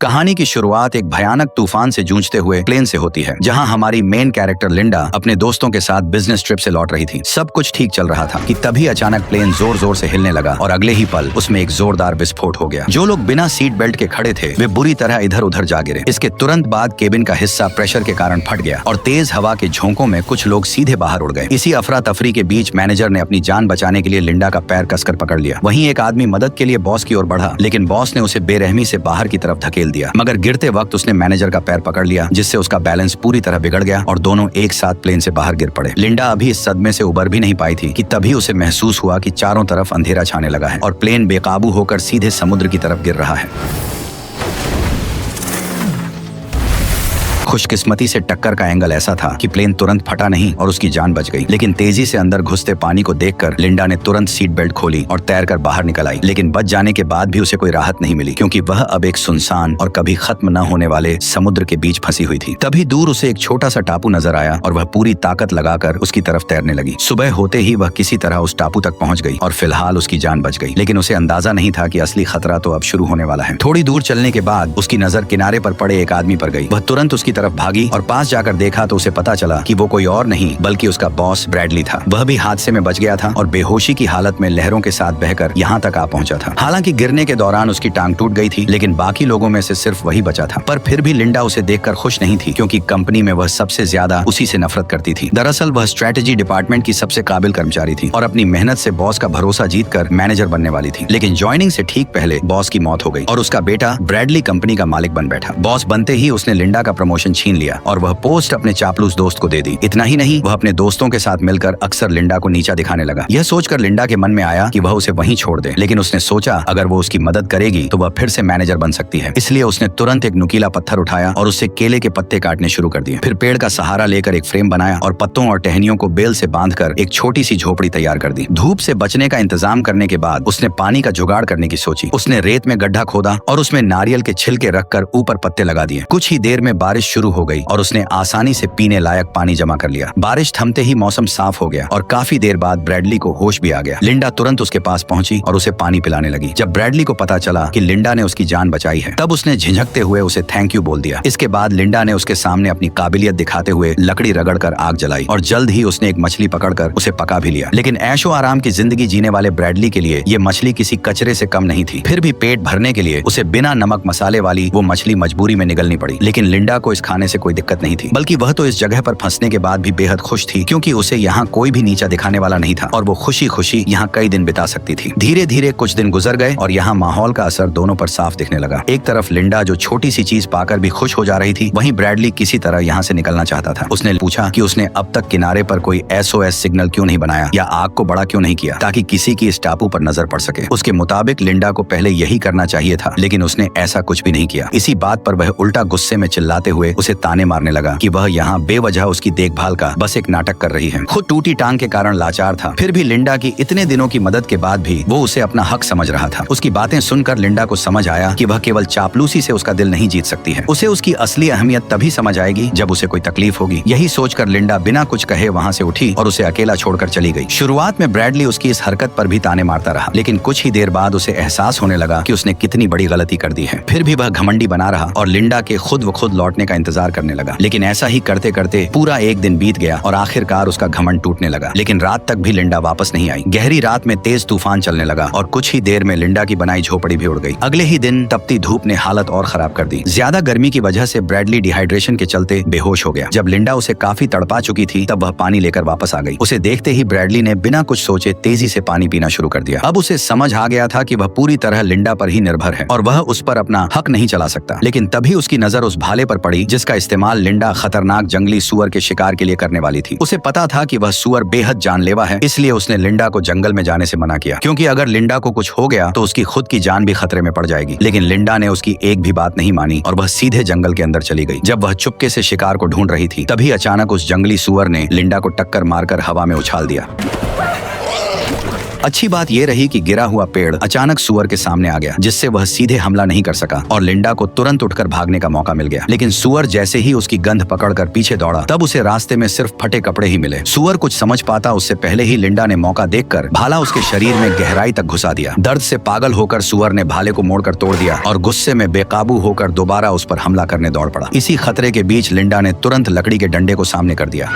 कहानी की शुरुआत एक भयानक तूफान से जूझते हुए प्लेन से होती है, जहां हमारी मेन कैरेक्टर लिंडा अपने दोस्तों के साथ बिजनेस ट्रिप से लौट रही थी। सब कुछ ठीक चल रहा था कि तभी अचानक प्लेन जोर जोर से हिलने लगा और अगले ही पल उसमें एक जोरदार विस्फोट हो गया। जो लोग बिना सीट बेल्ट के खड़े थे वे बुरी तरह इधर उधर जा गिरे। इसके तुरंत बाद केबिन का हिस्सा प्रेशर के कारण फट गया और तेज हवा के झोंकों में कुछ लोग सीधे बाहर उड़ गए। इसी अफरा तफरी के बीच मैनेजर ने अपनी जान बचाने के लिए लिंडा का पैर कसकर पकड़ लिया। वहीं एक आदमी मदद के लिए बॉस की ओर बढ़ा, लेकिन बॉस ने उसे बेरहमी से बाहर की तरफ धकेल दिया। मगर गिरते वक्त उसने मैनेजर का पैर पकड़ लिया, जिससे उसका बैलेंस पूरी तरह बिगड़ गया और दोनों एक साथ प्लेन से बाहर गिर पड़े। लिंडा अभी इस सदमे से उबर भी नहीं पाई थी कि तभी उसे महसूस हुआ कि चारों तरफ अंधेरा छाने लगा है और प्लेन बेकाबू होकर सीधे समुद्र की तरफ गिर रहा है। खुशकिस्मती से टक्कर का एंगल ऐसा था कि प्लेन तुरंत फटा नहीं और उसकी जान बच गई। लेकिन तेजी से अंदर घुसते पानी को देखकर लिंडा ने तुरंत सीट बेल्ट खोली और तैरकर बाहर निकल आई। लेकिन बच जाने के बाद भी उसे कोई राहत नहीं मिली, क्योंकि वह अब एक सुनसान और कभी खत्म न होने वाले समुद्र के बीच फंसी हुई थी। तभी दूर उसे एक छोटा सा टापू नजर आया और वह पूरी ताकत लगाकर उसकी तरफ तैरने लगी। सुबह होते ही वह किसी तरह उस टापू तक पहुंच गई और फिलहाल उसकी जान बच गई। लेकिन उसे अंदाजा नहीं था कि असली खतरा तो अब शुरू होने वाला है। थोड़ी दूर चलने के बाद उसकी नजर किनारे पर पड़े एक आदमी पर गई। वह तुरंत उसकी तरफ भागी और पास जाकर देखा तो उसे पता चला कि वो कोई और नहीं बल्कि उसका बॉस ब्रैडली था। वह भी हादसे में बच गया था और बेहोशी की हालत में लहरों के साथ बहकर यहाँ तक आ पहुंचा था। हालांकि गिरने के दौरान उसकी टांग टूट गई थी, लेकिन बाकी लोगों में से सिर्फ वही बचा था। पर फिर भी लिंडा उसे देखकर खुश नहीं थी, क्योंकि कंपनी में वह सबसे ज्यादा उसी से नफरत करती थी। दरअसल वह स्ट्रेटेजी डिपार्टमेंट की सबसे काबिल कर्मचारी थी और अपनी मेहनत से बॉस का भरोसा जीतकर मैनेजर बनने वाली थी। लेकिन ज्वाइनिंग से ठीक पहले बॉस की मौत हो गई और उसका बेटा ब्रैडली कंपनी का मालिक बन बैठा। बॉस बनते ही उसने लिंडा का प्रमोशन छीन लिया और वह पोस्ट अपने चापलूस दोस्त को दे दी। इतना ही नहीं, वह अपने दोस्तों के साथ मिलकर अक्सर लिंडा को नीचा दिखाने लगा। यह सोचकर लिंडा के मन में आया कि वह उसे वहीं छोड़ दे, लेकिन उसने सोचा अगर वो उसकी मदद करेगी तो वह फिर से मैनेजर बन सकती है। इसलिए उसने तुरंत एक नुकीला पत्थर उठाया और उससे केले के पत्ते काटने शुरू कर दिए। फिर पेड़ का सहारा लेकर एक फ्रेम बनाया और पत्तों और टहनियों को बेल से बांधकर एक छोटी सी झोपड़ी तैयार कर दी। धूप से बचने का इंतजाम करने के बाद उसने पानी का जुगाड़ करने की सोची। उसने रेत में गड्ढा खोदा और उसमें नारियल के छिलके रखकर ऊपर पत्ते लगा दिए। कुछ ही देर में बारिश शुरू हो गई और उसने आसानी से पीने लायक पानी जमा कर लिया। बारिश थमते ही मौसम साफ हो गया और काफी देर बाद ब्रैडली को होश भी आ गया। लिंडा तुरंत उसके पास पहुंची और उसे पानी पिलाने लगी। जब ब्रैडली को पता चला कि लिंडा ने उसकी जान बचाई है, तब उसने झिझकते हुए उसे थैंक यू बोल दिया। इसके बाद लिंडा ने उसके सामने अपनी काबिलियत दिखाते हुए लकड़ी रगड़कर आग जलाई और जल्द ही उसने एक मछली पकड़कर उसे पका भी लिया। लेकिन ऐशो आराम की जिंदगी जीने वाले ब्रैडली के लिए ये मछली किसी कचरे से कम नहीं थी। फिर भी पेट भरने के लिए उसे बिना नमक मसाले वाली वो मछली मजबूरी में निगलनी पड़ी। लेकिन लिंडा को इस खाने से कोई दिक्कत नहीं थी, बल्कि वह तो इस जगह पर फंसने के बाद भी बेहद खुश थी, क्योंकि उसे यहाँ कोई भी नीचा दिखाने वाला नहीं था और वो खुशी खुशी यहाँ कई दिन बिता सकती थी। धीरे धीरे कुछ दिन गुजर गए और यहाँ माहौल का असर दोनों पर साफ दिखने लगा। एक तरफ लिंडा जो छोटी सी चीज पाकर भी खुश हो जा रही थी, वहीं ब्रैडली किसी तरह यहाँ से निकलना चाहता था। उसने पूछा कि उसने अब तक किनारे पर कोई SOS सिग्नल क्यों नहीं बनाया या आग को बड़ा क्यों नहीं किया, ताकि किसी की इस टापू पर नजर पड़ सके। उसके मुताबिक लिंडा को पहले यही करना चाहिए था, लेकिन उसने ऐसा कुछ भी नहीं किया। इसी बात पर वह उल्टा गुस्से में चिल्लाते हुए उसे ताने मारने लगा कि वह यहाँ बेवजह उसकी देखभाल का बस एक नाटक कर रही है। खुद टूटी टांग के कारण लाचार था, फिर भी लिंडा की इतने दिनों की मदद के बाद भी वो उसे अपना हक समझ रहा था। उसकी बातें सुनकर लिंडा को समझ आया कि वह केवल चापलूसी से उसका दिल नहीं जीत सकती है। उसे उसकी असली अहमियत तभी समझ आएगी जब उसे कोई तकलीफ होगी। यही सोचकर लिंडा बिना कुछ कहे वहाँ से उठी और उसे अकेला छोड़कर चली गई। शुरुआत में ब्रैडली उसकी इस हरकत पर भी ताने मारता रहा, लेकिन कुछ ही देर बाद उसे एहसास होने लगा कि उसने कितनी बड़ी गलती कर दी है। फिर भी वह घमंडी बना रहा और लिंडा के खुद व खुद लौटने का इंतजार करने लगा। लेकिन ऐसा ही करते करते पूरा एक दिन बीत गया और आखिरकार उसका घमंड टूटने लगा। लेकिन रात तक भी लिंडा वापस नहीं आई। गहरी रात में तेज तूफान चलने लगा और कुछ ही देर में लिंडा की बनाई झोपड़ी भी उड़ गई। अगले ही दिन तपती धूप ने हालत और खराब कर दी। ज्यादा गर्मी की वजह से ब्रैडली डिहाइड्रेशन के चलते बेहोश हो गया। जब लिंडा उसे काफी तड़पा चुकी थी, तब वह पानी लेकर वापस आ गई। उसे देखते ही ब्रैडली ने बिना कुछ सोचे तेजी से पानी पीना शुरू कर दिया। अब उसे समझ आ गया था कि वह पूरी तरह लिंडा पर ही निर्भर है और वह उस पर अपना हक नहीं चला सकता। लेकिन तभी उसकी नजर उस भाले पर पड़ी जिसका इस्तेमाल लिंडा खतरनाक जंगली सुअर के शिकार के लिए करने वाली थी। उसे पता था कि वह सुअर बेहद जानलेवा है, इसलिए उसने लिंडा को जंगल में जाने से मना किया, क्योंकि अगर लिंडा को कुछ हो गया तो उसकी खुद की जान भी खतरे में पड़ जाएगी। लेकिन लिंडा ने उसकी एक भी बात नहीं मानी और वह सीधे जंगल के अंदर चली गई। जब वह चुपके से शिकार को ढूंढ रही थी, तभी अचानक उस जंगली सुअर ने लिंडा को टक्कर मारकर हवा में उछाल दिया। अच्छी बात यह रही कि गिरा हुआ पेड़ अचानक सुअर के सामने आ गया, जिससे वह सीधे हमला नहीं कर सका और लिंडा को तुरंत उठकर भागने का मौका मिल गया। लेकिन सुअर जैसे ही उसकी गंध पकड़कर पीछे दौड़ा, तब उसे रास्ते में सिर्फ फटे कपड़े ही मिले। सुअर कुछ समझ पाता उससे पहले ही लिंडा ने मौका देखकर भाला उसके शरीर में गहराई तक घुसा दिया। दर्द से पागल होकर सुअर ने भाले को मोड़कर तोड़ दिया और गुस्से में बेकाबू होकर दोबारा उस पर हमला करने दौड़ पड़ा। इसी खतरे के बीच लिंडा ने तुरंत लकड़ी के डंडे को सामने कर दिया।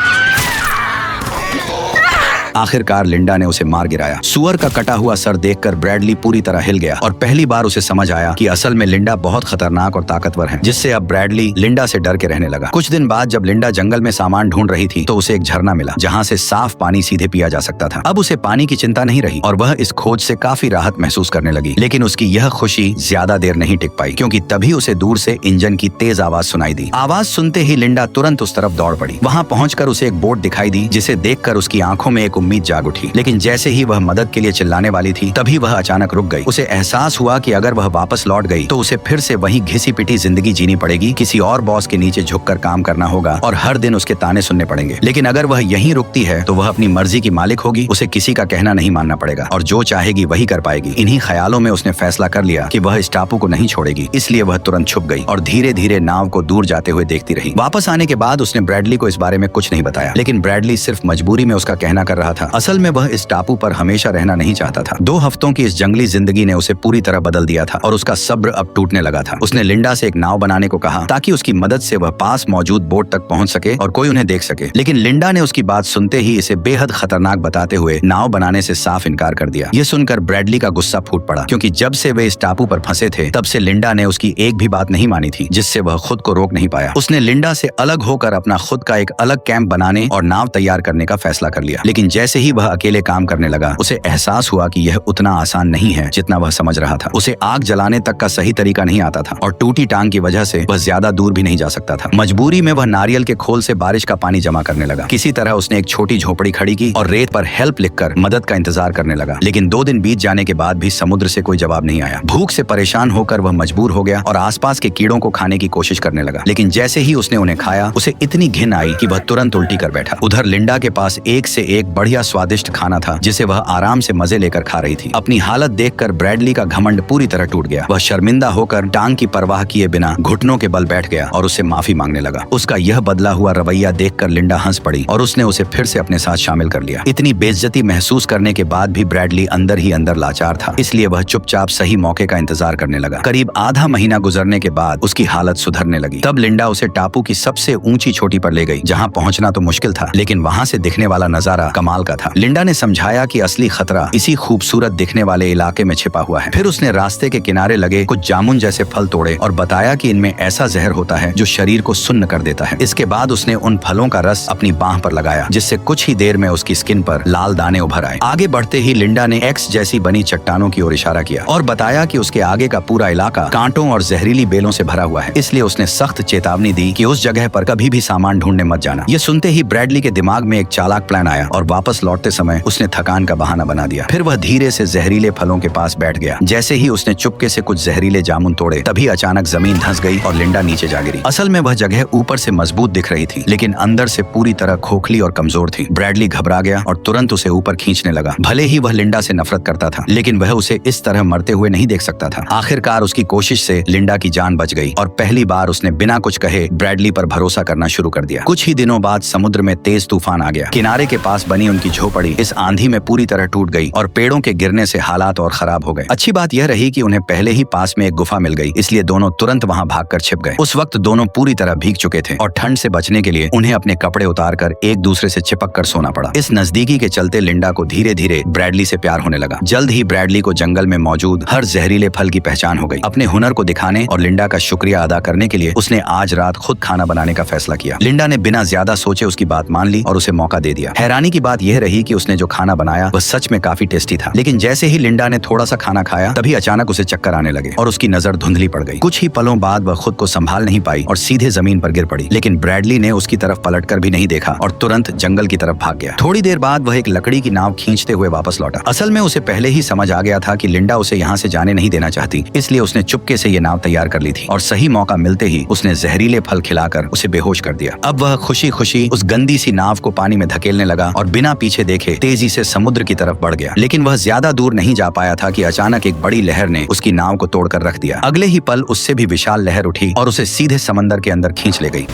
आखिरकार लिंडा ने उसे मार गिराया। सुअर का कटा हुआ सर देखकर ब्रैडली पूरी तरह हिल गया और पहली बार उसे समझ आया कि असल में लिंडा बहुत खतरनाक और ताकतवर है, जिससे अब ब्रैडली लिंडा से डर के रहने लगा। कुछ दिन बाद जब लिंडा जंगल में सामान ढूंढ रही थी तो उसे एक झरना मिला, जहाँ से साफ पानी सीधे पिया जा सकता था। अब उसे पानी की चिंता नहीं रही और वह इस खोज से काफी राहत महसूस करने लगी। लेकिन उसकी यह खुशी ज्यादा देर नहीं टिक पाई, क्योंकि तभी उसे दूर से इंजन की तेज आवाज सुनाई दी। आवाज सुनते ही लिंडा तुरंत उस तरफ दौड़ पड़ी। वहाँ पहुंचकर उसे एक बोट दिखाई दी, जिसे देखकर उसकी आंखों में एक उम्मीद जाग उठी। लेकिन जैसे ही वह मदद के लिए चिल्लाने वाली थी, तभी वह अचानक रुक गई। उसे एहसास हुआ कि अगर वह वापस लौट गई तो उसे फिर से वही घिसी पिटी जिंदगी जीनी पड़ेगी, किसी और बॉस के नीचे झुककर काम करना होगा और हर दिन उसके ताने सुनने पड़ेंगे। लेकिन अगर वह यहीं रुकती है तो वह अपनी मर्जी की मालिक होगी, उसे किसी का कहना नहीं मानना पड़ेगा और जो चाहेगी वही कर पाएगी। इन्हीं ख्यालों में उसने फैसला कर लिया कि वह इस टापू को नहीं छोड़ेगी, इसलिए वह तुरंत छुप गई और धीरे धीरे नाव को दूर जाते हुए देखती रही। वापस आने के बाद उसने ब्रैडली को इस बारे में कुछ नहीं बताया, लेकिन ब्रैडली सिर्फ मजबूरी में उसका कहना कर रहा था। असल में वह इस टापू पर हमेशा रहना नहीं चाहता था। 2 हफ्तों की इस जंगली जिंदगी ने उसे पूरी तरह बदल दिया था और उसका सब्र अब टूटने लगा था। उसने लिंडा से एक नाव बनाने को कहा ताकि उसकी मदद से वह पास मौजूद बोट तक पहुंच सके और कोई उन्हें देख सके। लेकिन लिंडा ने उसकी बात सुनते ही इसे बेहद खतरनाक बताते हुए नाव बनाने से साफ इनकार कर दिया। ये सुनकर ब्रैडली का गुस्सा फूट पड़ा, क्योंकि जब से वे इस टापू पर फंसे थे तब से लिंडा ने उसकी एक भी बात नहीं मानी थी, जिससे वह खुद को रोक नहीं पाया। उसने लिंडा से अलग होकर अपना खुद का एक अलग कैंप बनाने और नाव तैयार करने का फैसला कर लिया। लेकिन जैसे ही वह अकेले काम करने लगा, उसे एहसास हुआ कि यह उतना आसान नहीं है जितना वह समझ रहा था। उसे आग जलाने तक का सही तरीका नहीं आता था और टूटी टांग की वजह से वह ज्यादा दूर भी नहीं जा सकता था। मजबूरी में वह नारियल के खोल से बारिश का पानी जमा करने लगा। किसी तरह उसने एक छोटी झोपड़ी खड़ी की और रेत पर हेल्प लिखकर मदद का इंतजार करने लगा। लेकिन 2 दिन बीत जाने के बाद भी समुद्र से कोई जवाब नहीं आया। भूख से परेशान होकर वह मजबूर हो गया और आसपास के कीड़ों को खाने की कोशिश करने लगा। लेकिन जैसे ही उसने उन्हें खाया, उसे इतनी घिन आई कि वह तुरंत उल्टी कर बैठा। उधर लिंडा के पास एक से एक बढ़िया स्वादिष्ट खाना था, जिसे वह आराम से मजे लेकर खा रही थी। अपनी हालत देखकर ब्रैडली का घमंड पूरी तरह टूट गया। वह शर्मिंदा होकर टांग की परवाह किए बिना घुटनों के बल बैठ गया और उससे माफी मांगने लगा। उसका यह बदला हुआ रवैया देखकर लिंडा हंस पड़ी और उसने उसे फिर से अपने साथ शामिल कर लिया। इतनी बेइज्जती महसूस करने के बाद भी ब्रैडली अंदर ही अंदर लाचार था, इसलिए वह चुपचाप सही मौके का इंतजार करने लगा। करीब आधा महीना गुजरने के बाद उसकी हालत सुधरने लगी। तब लिंडा उसे टापू की सबसे ऊंची चोटी पर ले गई, जहाँ पहुँचना तो मुश्किल था, लेकिन वहाँ से दिखने वाला नजारा कमाल का था। लिंडा ने समझाया कि असली खतरा इसी खूबसूरत दिखने वाले इलाके में छिपा हुआ है। फिर उसने रास्ते के किनारे लगे कुछ जामुन जैसे फल तोड़े और बताया कि इनमें ऐसा जहर होता है जो शरीर को सुन्न कर देता है। इसके बाद उसने उन फलों का रस अपनी बांह पर लगाया, जिससे कुछ ही देर में उसकी स्किन पर लाल दाने उभर आए। आगे बढ़ते ही लिंडा ने एक्स जैसी बनी चट्टानों की ओर इशारा किया और बताया कि उसके आगे का पूरा इलाका कांटों और जहरीली बेलों से भरा हुआ है, इसलिए उसने सख्त चेतावनी दी कि उस जगह पर कभी भी सामान ढूंढने मत जाना। ये सुनते ही ब्रैडली के दिमाग में एक चालाक प्लान आया और वापस लौटते समय उसने थकान का बहाना बना दिया। फिर वह धीरे से जहरीले फलों के पास बैठ गया। जैसे ही उसने चुपके से कुछ जहरीले जामुन तोड़े, तभी अचानक जमीन धंस गई और लिंडा नीचे जा गिरी। असल में वह जगह ऊपर से मजबूत दिख रही थी, लेकिन अंदर से पूरी तरह खोखली और कमजोर थी। ब्रैडली घबरा गया और तुरंत उसे ऊपर खींचने लगा। भले ही वह लिंडा से नफरत करता था, लेकिन वह उसे इस तरह मरते हुए नहीं देख सकता था। आखिरकार उसकी कोशिश से लिंडा की जान बच गई और पहली बार उसने बिना कुछ कहे ब्रैडली पर भरोसा करना शुरू कर दिया। कुछ ही दिनों बाद समुद्र में तेज तूफान आ गया। किनारे के पास बनी उनकी झोपड़ी इस आंधी में पूरी तरह टूट गई और पेड़ों के गिरने से हालात और खराब हो गए। अच्छी बात यह रही कि उन्हें पहले ही पास में एक गुफा मिल गई, इसलिए दोनों तुरंत वहां भागकर छिप गए। उस वक्त दोनों पूरी तरह भीग चुके थे और ठंड से बचने के लिए उन्हें अपने कपड़े उतारकर एक दूसरे से चिपक कर सोना पड़ा। इस नजदीकी के चलते लिंडा को धीरे धीरे ब्रैडली से प्यार होने लगा। जल्द ही ब्रैडली को जंगल में मौजूद हर जहरीले फल की पहचान हो गई। अपने हुनर को दिखाने और लिंडा का शुक्रिया अदा करने के लिए उसने आज रात खुद खाना बनाने का फैसला किया। लिंडा ने बिना ज्यादा सोचे उसकी बात मान ली और उसे मौका दे दिया। हैरानी की बात यह रही कि उसने जो खाना बनाया वह सच में काफी टेस्टी था, लेकिन जैसे ही लिंडा ने थोड़ा सा खाना खाया, तभी अचानक उसे चक्कर आने लगे और उसकी नजर धुंधली पड़ गई। कुछ ही पलों बाद वह खुद को संभाल नहीं पाई और सीधे जमीन पर गिर पड़ी। लेकिन ब्रैडली ने उसकी तरफ पलटकर भी नहीं देखा और तुरंत जंगल की तरफ भाग गया। थोड़ी देर बाद वह एक लकड़ी की नाव खींचते हुए वापस लौटा। असल में उसे पहले ही समझ आ गया था कि लिंडा उसे यहाँ से जाने नहीं देना चाहती, इसलिए उसने चुपके से ये नाव तैयार कर ली थी और सही मौका मिलते ही उसने जहरीले फल खिलाकर उसे बेहोश कर दिया। अब वह खुशी खुशी उस गंदी सी नाव को पानी में धकेलने लगा और बिना बिना पीछे देखे तेजी से समुद्र की तरफ बढ़ गया। लेकिन वह ज्यादा दूर नहीं जा पाया था कि अचानक एक बड़ी लहर ने उसकी नाव को तोड़कर रख दिया। अगले ही पल उससे भी विशाल लहर उठी और उसे सीधे समंदर के अंदर खींच ले गई।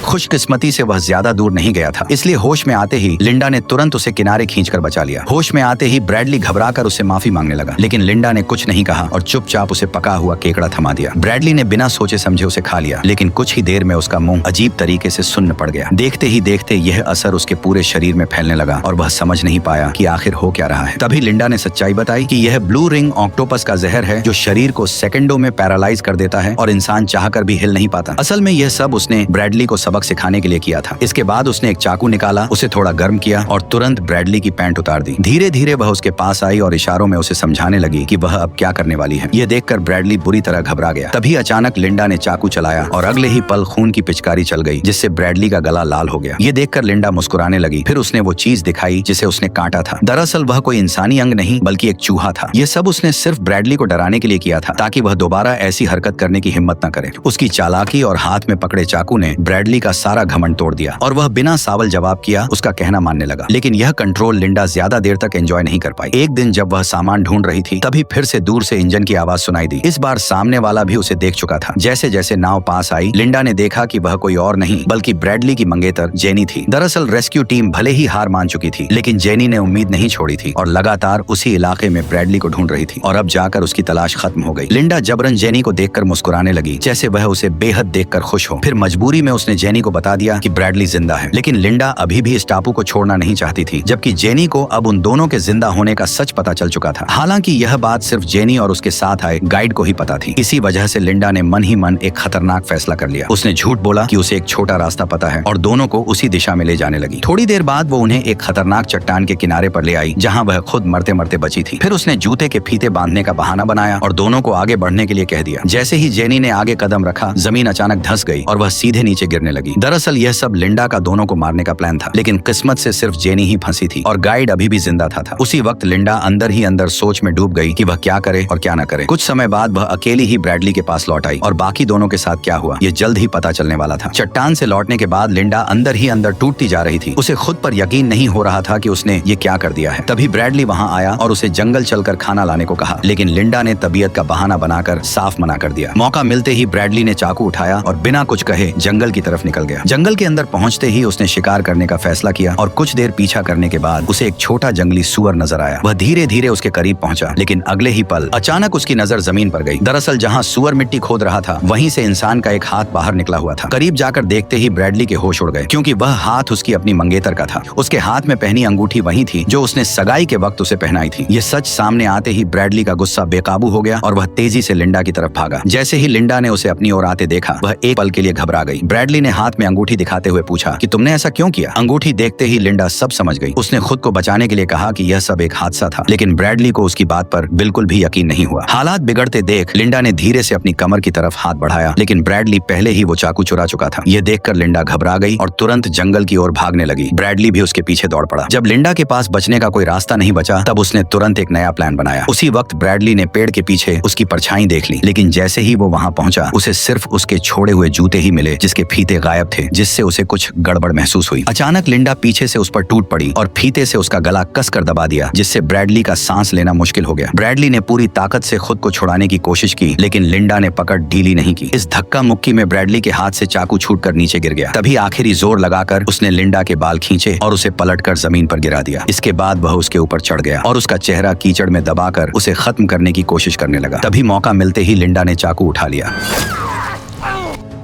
खुशकिस्मती से वह ज्यादा दूर नहीं गया था, इसलिए होश में आते ही लिंडा ने तुरंत उसे किनारे खींचकर बचा लिया। होश में आते ही ब्रैडली घबराकर उससे माफी मांगने लगा, लेकिन लिंडा ने कुछ नहीं कहा और चुपचाप उसे पका हुआ केकड़ा थमा दिया। ब्रैडली ने बिना सोचे समझे उसे खा लिया, लेकिन कुछ ही देर में उसका मुंह अजीब तरीके से सुन्न पड़ गया। देखते ही देखते यह असर उसके पूरे शरीर में फैलने लगा और वह समझ नहीं पाया कि आखिर हो क्या रहा है। तभी लिंडा ने सच्चाई बताई कि यह ब्लू रिंग ऑक्टोपस का जहर है जो शरीर को सेकंडों में पैरालाइज कर देता है और इंसान चाहकर भी हिल नहीं पाता। असल में यह सब उसने ब्रैडली को सबक सिखाने के लिए किया था। इसके बाद उसने एक चाकू निकाला, उसे थोड़ा गर्म किया और तुरंत ब्रैडली की पैंट उतार दी। धीरे धीरे वह उसके पास आई और इशारों में उसे समझाने लगी कि वह अब क्या करने वाली है। यह देखकर ब्रैडली बुरी तरह घबरा गया। तभी अचानक लिंडा ने चाकू चलाया और अगले ही पल खून की पिचकारी चल गई, जिससे ब्रैडली का गला लाल हो गया। ये देखकर लिंडा मुस्कुराने लगी। फिर उसने वो चीज दिखाई जिसे उसने काटा था। दरअसल वह कोई इंसानी अंग नहीं बल्कि एक चूहा था। यह सब उसने सिर्फ ब्रैडली को डराने के लिए किया था, ताकि वह दोबारा ऐसी हरकत करने की हिम्मत न करे। उसकी चालाकी और हाथ में पकड़े चाकू ने ब्रैडली का सारा घमंड तोड़ दिया और वह बिना सावल जवाब किया उसका कहना मानने लगा। लेकिन यह कंट्रोल लिंडा ज्यादा देर तक एंजॉय नहीं कर पाई। एक दिन जब वह सामान ढूंढ रही थी, तभी फिर से दूर से इंजन की आवाज सुनाई दी। इस बार सामने वाला भी उसे देख चुका था। जैसे जैसे नाव पास आई, लिंडा ने देखा कि वह कोई और नहीं बल्कि ब्रैडली की मंगेतर जेनी थी। दरअसल रेस्क्यू टीम भले ही हार मान चुकी थी, लेकिन जेनी ने उम्मीद नहीं छोड़ी थी और लगातार उसी इलाके में ब्रैडली को ढूंढ रही थी और अब जाकर उसकी तलाश खत्म हो गई। लिंडा जबरन जेनी को देखकर मुस्कुराने लगी, जैसे वह उसे बेहद देखकर खुश हो। फिर मजबूरी में उसने जेनी को बता दिया कि ब्रैडली जिंदा है। लेकिन लिंडा अभी भी इस टापू को छोड़ना नहीं चाहती थी, जबकि जेनी को अब उन दोनों के जिंदा होने का सच पता चल चुका था। हालांकि यह बात सिर्फ जेनी और उसके साथ आए गाइड को ही पता थी। इसी वजह से लिंडा ने मन ही मन एक खतरनाक फैसला कर लिया। उसने झूठ बोला कि उसे एक छोटा रास्ता पता है और दोनों को उसी दिशा में ले जाने लगी। थोड़ी देर बाद वो उन्हें एक खतरनाक चट्टान के किनारे पर ले आई, जहाँ वह खुद मरते मरते बची थी। फिर उसने जूते के फीते बांधने का बहाना बनाया और दोनों को आगे बढ़ने के लिए कह दिया। जैसे ही जेनी ने आगे कदम रखा, जमीन अचानक धंस गई और वह सीधे नीचे गिरने लगी। दरअसल यह सब लिंडा का दोनों को मारने का प्लान था, लेकिन किस्मत से सिर्फ जेनी ही फंसी थी और गाइड अभी भी जिंदा था। उसी वक्त लिंडा अंदर ही अंदर सोच में डूब गई कि वह क्या करे और क्या न करे। कुछ समय बाद वह अकेली ही ब्रैडली के पास लौट आई और बाकी दोनों के साथ क्या हुआ ये जल्द ही पता चलने वाला था। चट्टान से लौटने के बाद लिंडा अंदर ही अंदर टूटती जा रही थी। उसे खुद पर यकीन नहीं हो रहा था कि उसने ये क्या कर दिया है। तभी ब्रैडली वहाँ आया और उसे जंगल चलकर खाना लाने को कहा, लेकिन लिंडा ने तबीयत का बहाना बनाकर साफ मना कर दिया। मौका मिलते ही ब्रैडली ने चाकू उठाया और बिना कुछ कहे जंगल की तरफ निकल गया। जंगल के अंदर पहुंचते ही उसने शिकार करने का फैसला किया और कुछ देर पीछा करने के बाद उसे एक छोटा जंगली सुअर नजर आया। वह धीरे धीरे उसके करीब पहुंचा, लेकिन अगले ही पल अचानक उसकी नजर जमीन पर गई। दरअसल जहां सुअर मिट्टी खोद रहा था, वहीं से इंसान का एक हाथ बाहर निकला हुआ था। करीब जाकर देखते ही ब्रैडली के होश उड़ गए, क्योंकि वह हाथ उसकी अपनी मंगेतर का था। उसके हाथ में पहनी अंगूठी वही थी जो उसने सगाई के वक्त उसे पहनाई थी। यह सच सामने आते ही ब्रैडली का गुस्सा बेकाबू हो गया और वह तेजी से लिंडा की तरफ भागा। जैसे ही लिंडा ने उसे अपनी ओर आते देखा, वह एक पल के लिए घबरा गई। ब्रैडली ने हाथ में अंगूठी दिखाते हुए पूछा कि तुमने ऐसा क्यों किया? अंगूठी देखते ही लिंडा सब समझ गई। उसने खुद को बचाने के लिए कहा कि यह सब एक हादसा था, लेकिन ब्रैडली को उसकी बात पर बिल्कुल भी यकीन नहीं हुआ। हालात बिगड़ते देख लिंडा ने धीरे से अपनी कमर की तरफ हाथ बढ़ाया, लेकिन ब्रैडली पहले ही वो चाकू चुरा चुका था। यह देखकर लिंडा घबरा गई और तुरंत जंगल की ओर भागने लगी। ब्रैडली भी उसके पीछे दौड़ पड़ा। जब लिंडा के पास बचने का कोई रास्ता नहीं बचा, तब उसने तुरंत एक नया प्लान बनाया। उसी वक्त ब्रैडली ने पेड़ के पीछे उसकी परछाई देख ली, लेकिन जैसे ही वो वहां पहुंचा, उसे सिर्फ उसके छोड़े हुए जूते ही मिले, जिसके फीते गायब थे, जिससे उसे कुछ गड़बड़ महसूस हुई। अचानक लिंडा पीछे से उस पर टूट पड़ी और फीते से उसका गला कसकर दबा दिया, जिससे ब्रैडली का सांस लेना मुश्किल हो गया। ब्रैडली ने पूरी ताकत से खुद को छुड़ाने की कोशिश की, लेकिन लिंडा ने पकड़ ढीली नहीं की। इस धक्का मुक्की में ब्रैडली के हाथ से चाकू छूटकर नीचे गिर गया। तभी आखिरी जोर लगाकर उसने लिंडा के बाल खींचे और उसे पलटकर जमीन पर गिरा दिया। इसके बाद वह उसके ऊपर चढ़ गया और उसका चेहरा कीचड़ में दबाकर उसे खत्म करने की कोशिश करने लगा। तभी मौका मिलते ही लिंडा ने चाकू उठा लिया।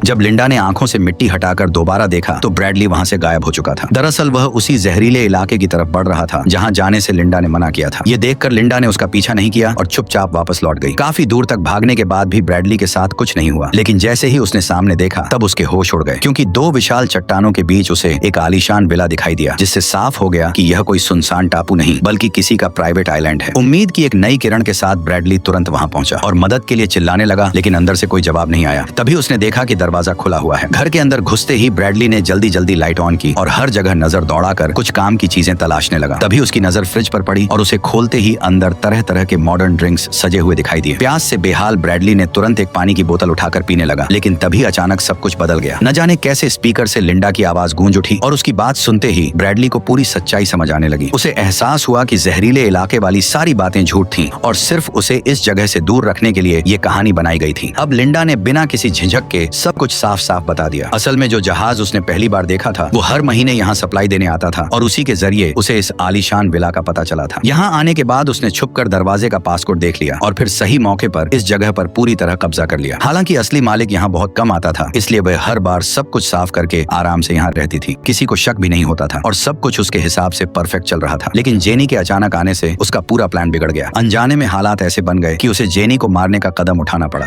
जब लिंडा ने आंखों से मिट्टी हटाकर दोबारा देखा, तो ब्रैडली वहां से गायब हो चुका था। दरअसल वह उसी जहरीले इलाके की तरफ बढ़ रहा था जहां जाने से लिंडा ने मना किया था। ये देखकर लिंडा ने उसका पीछा नहीं किया और चुपचाप वापस लौट गई। काफी दूर तक भागने के बाद भी ब्रैडली के साथ कुछ नहीं हुआ, लेकिन जैसे ही उसने सामने देखा, तब उसके होश उड़ गए, क्योंकि दो विशाल चट्टानों के बीच उसे एक आलीशान विला दिखाई दिया, जिससे साफ हो गया कि यह कोई सुनसान टापू नहीं बल्कि किसी का प्राइवेट आइलैंड है। उम्मीद की एक नई किरण के साथ ब्रैडली तुरंत वहां पहुंचा और मदद के लिए चिल्लाने लगा, लेकिन अंदर से कोई जवाब नहीं आया। तभी उसने देखा कि दरवाजा खुला हुआ है। घर के अंदर घुसते ही ब्रैडली ने जल्दी जल्दी लाइट ऑन की और हर जगह नजर दौड़ाकर कुछ काम की चीजें तलाशने लगा। तभी उसकी नजर फ्रिज पर पड़ी और उसे खोलते ही अंदर तरह तरह के मॉडर्न ड्रिंक्स सजे हुए दिखाई दिए। प्यास से बेहाल ब्रैडली ने तुरंत एक पानी की बोतल उठाकर पीने लगा, लेकिन तभी अचानक सब कुछ बदल गया। न जाने कैसे स्पीकर से लिंडा की आवाज गूंज उठी और उसकी बात सुनते ही ब्रैडली को पूरी सच्चाई समझ आने लगी। उसे एहसास हुआ कि जहरीले इलाके वाली सारी बातें झूठ थीं और सिर्फ उसे इस जगह से दूर रखने के लिए ये कहानी बनाई गई थी। अब लिंडा ने बिना किसी झिझक के सब कुछ साफ साफ बता दिया। असल में जो जहाज उसने पहली बार देखा था वो हर महीने यहाँ सप्लाई देने आता था और उसी के जरिए उसे इस आलीशान विला का पता चला था। यहाँ आने के बाद उसने छुपकर दरवाजे का पासकोड देख लिया और फिर सही मौके पर इस जगह पर पूरी तरह कब्जा कर लिया। हालांकि असली मालिक यहाँ बहुत कम आता था, इसलिए वह हर बार सब कुछ साफ करके आराम से यहाँ रहती थी। किसी को शक भी नहीं होता था और सब कुछ उसके हिसाब से परफेक्ट चल रहा था। लेकिन जेनी के अचानक आने से उसका पूरा प्लान बिगड़ गया। अनजाने में हालात ऐसे बन गए कि उसे जेनी को मारने का कदम उठाना पड़ा।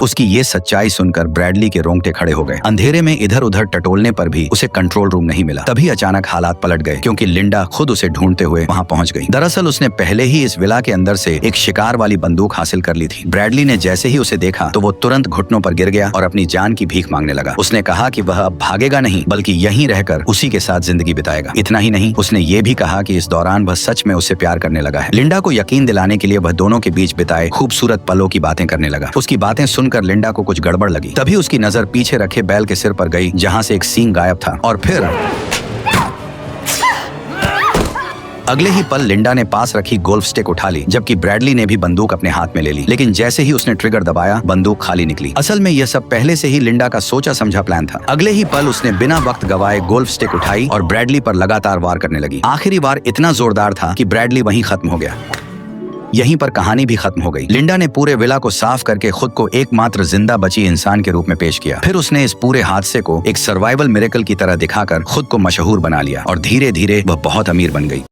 उसकी ये सच्चाई सुनकर ब्रैडली के रोंगटे खड़े हो गए। अंधेरे में इधर उधर टटोलने पर भी उसे कंट्रोल रूम नहीं मिला। तभी अचानक हालात पलट गए क्योंकि लिंडा खुद उसे ढूंढते हुए वहां पहुंच गई। दरअसल उसने पहले ही इस विला के अंदर से एक शिकार वाली बंदूक हासिल कर ली थी। ब्रैडली ने जैसे ही उसे देखा तो वो तुरंत घुटनों पर गिर गया और अपनी जान की भीख मांगने लगा। उसने कहा कि वह अब भागेगा नहीं बल्कि यहीं रहकर उसी के साथ जिंदगी बिताएगा। इतना ही नहीं, उसने ये भी कहा कि इस दौरान वह सच में उससे प्यार करने लगा है। लिंडा को यकीन दिलाने के लिए वह दोनों के बीच बिताए खूबसूरत पलों की बातें करने लगा। उसकी बातें सुनकर लिंडा को कुछ गड़बड़ लगी। तभी उसकी नजर पीछे रखे बैल के सिर पर गई जहां से एक सींग गायब था और फिर अगले ही पल लिंडा ने पास रखी गोल्फ स्टिक उठा ली, जबकि ब्रैडली ने भी बंदूक अपने हाथ में ले ली। लेकिन जैसे ही उसने ट्रिगर दबाया बंदूक खाली निकली। असल में यह सब पहले से ही लिंडा का सोचा समझा प्लान था। अगले ही पल उसने बिना वक्त गवाए गोल्फ स्टिक उठाई और ब्रैडली पर लगातार वार करने लगी। आखिरी वार इतना जोरदार था कि ब्रैडली वहीं खत्म हो गया। यहीं पर कहानी भी खत्म हो गई। लिंडा ने पूरे विला को साफ करके खुद को एकमात्र जिंदा बची इंसान के रूप में पेश किया। फिर उसने इस पूरे हादसे को एक सर्वाइवल मिरेकल की तरह दिखाकर खुद को मशहूर बना लिया और धीरे धीरे वह बहुत अमीर बन गई।